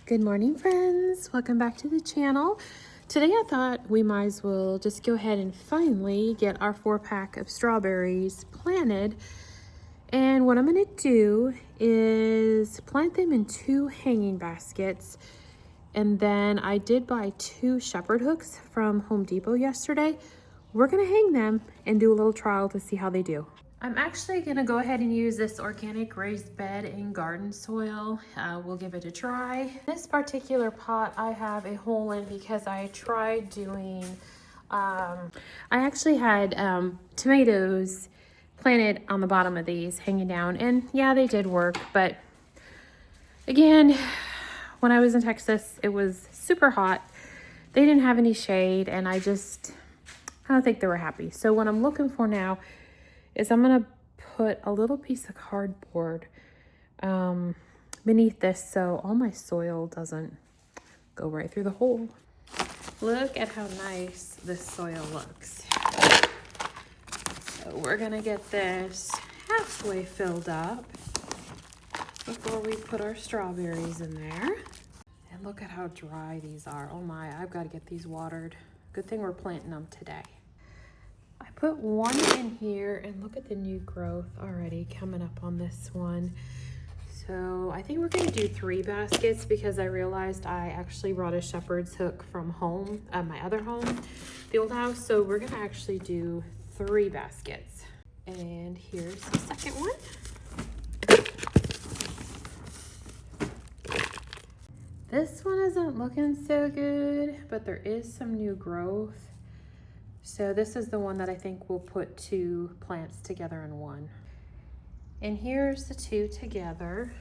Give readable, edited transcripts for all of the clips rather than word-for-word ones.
Good morning, friends. Welcome back to the channel. Today I thought we might as well just go ahead and finally get our 4-pack of strawberries planted. And what I'm going to do is plant them in 2 hanging baskets. And then I did buy 2 shepherd hooks from Home Depot yesterday. We're going to hang them and do a little trial to see how they do. I'm actually going to go ahead and use this organic raised bed and garden soil. We'll give it a try. This particular pot I have a hole in because I tried doing, I actually had tomatoes planted on the bottom of these hanging down, and yeah, they did work, but again, when I was in Texas, it was super hot. They didn't have any shade, and I don't think they were happy. So what I'm looking for now is I'm gonna put a little piece of cardboard beneath this so all my soil doesn't go right through the hole. Look at how nice this soil looks. So we're gonna get this halfway filled up before we put our strawberries in there. And look at how dry these are. Oh my, I've got to get these watered. Good thing we're planting them today. I put 1 in here, and look at the new growth already coming up on this one. So I think we're going to do 3 baskets because I realized I actually brought a shepherd's hook from home, my other home, the old house. So we're going to actually do 3 baskets. And here's the second one. This one isn't looking so good, but there is some new growth. So this is the one that I think we'll put 2 plants together in one. And here's the 2 together.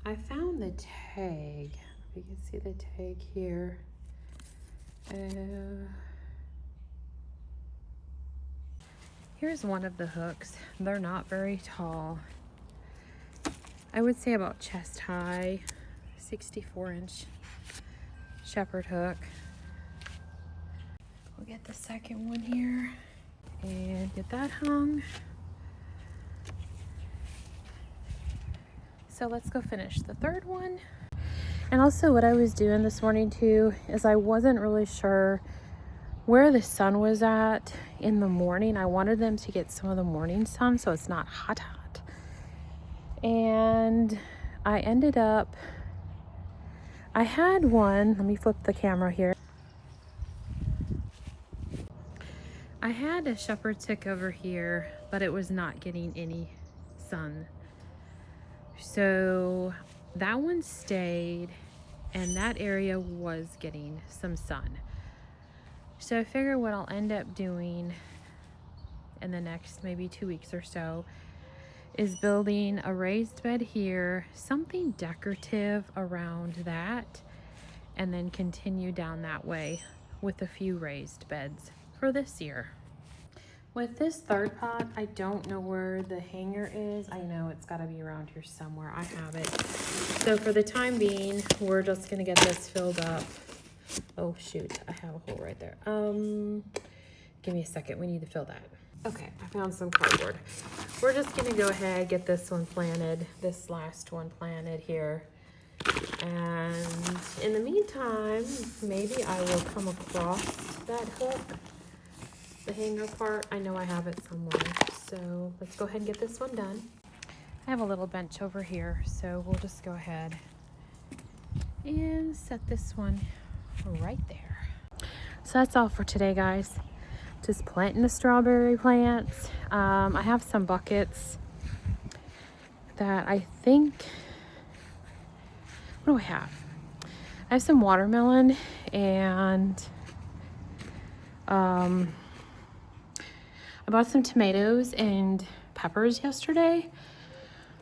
I found the tag. You can see the tag here. Here's one of the hooks. They're not very tall. I would say about chest high, 64-inch shepherd hook. We'll get the second one here and get that hung. So let's go finish the third one. And also what I was doing this morning too is I wasn't really sure where the sun was at in the morning. I wanted them to get some of the morning sun so it's not hot. And I ended up, I had one, let me flip the camera here. I had a shepherd's hook over here, but it was not getting any sun. So that one stayed, and that area was getting some sun. So I figure what I'll end up doing in the next maybe 2 weeks or so is building a raised bed here, something decorative around that, and then continue down that way with a few raised beds for this year. With this third pot, I don't know where the hanger is. I know it's got to be around here somewhere. I have it. So for the time being, we're just going to get this filled up. Oh shoot, I have a hole right there. Give me a second. We need to fill that. Okay, I found some cardboard. We're just going to go ahead, get this one planted, this last one planted here. And in the meantime, maybe I will come across that hook. The hanger part, I know I have it somewhere. So let's go ahead and get this one done. I have a little bench over here, so we'll just go ahead and set this one right there. So that's all for today, guys. Just planting the strawberry plants. I have some buckets that I think, what do I have? I have some watermelon and I bought some tomatoes and peppers yesterday.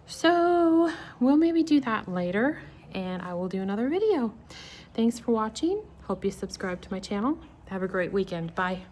So we'll maybe do that later, and I will do another video. Thanks for watching. Hope you subscribe to my channel. Have a great weekend. Bye.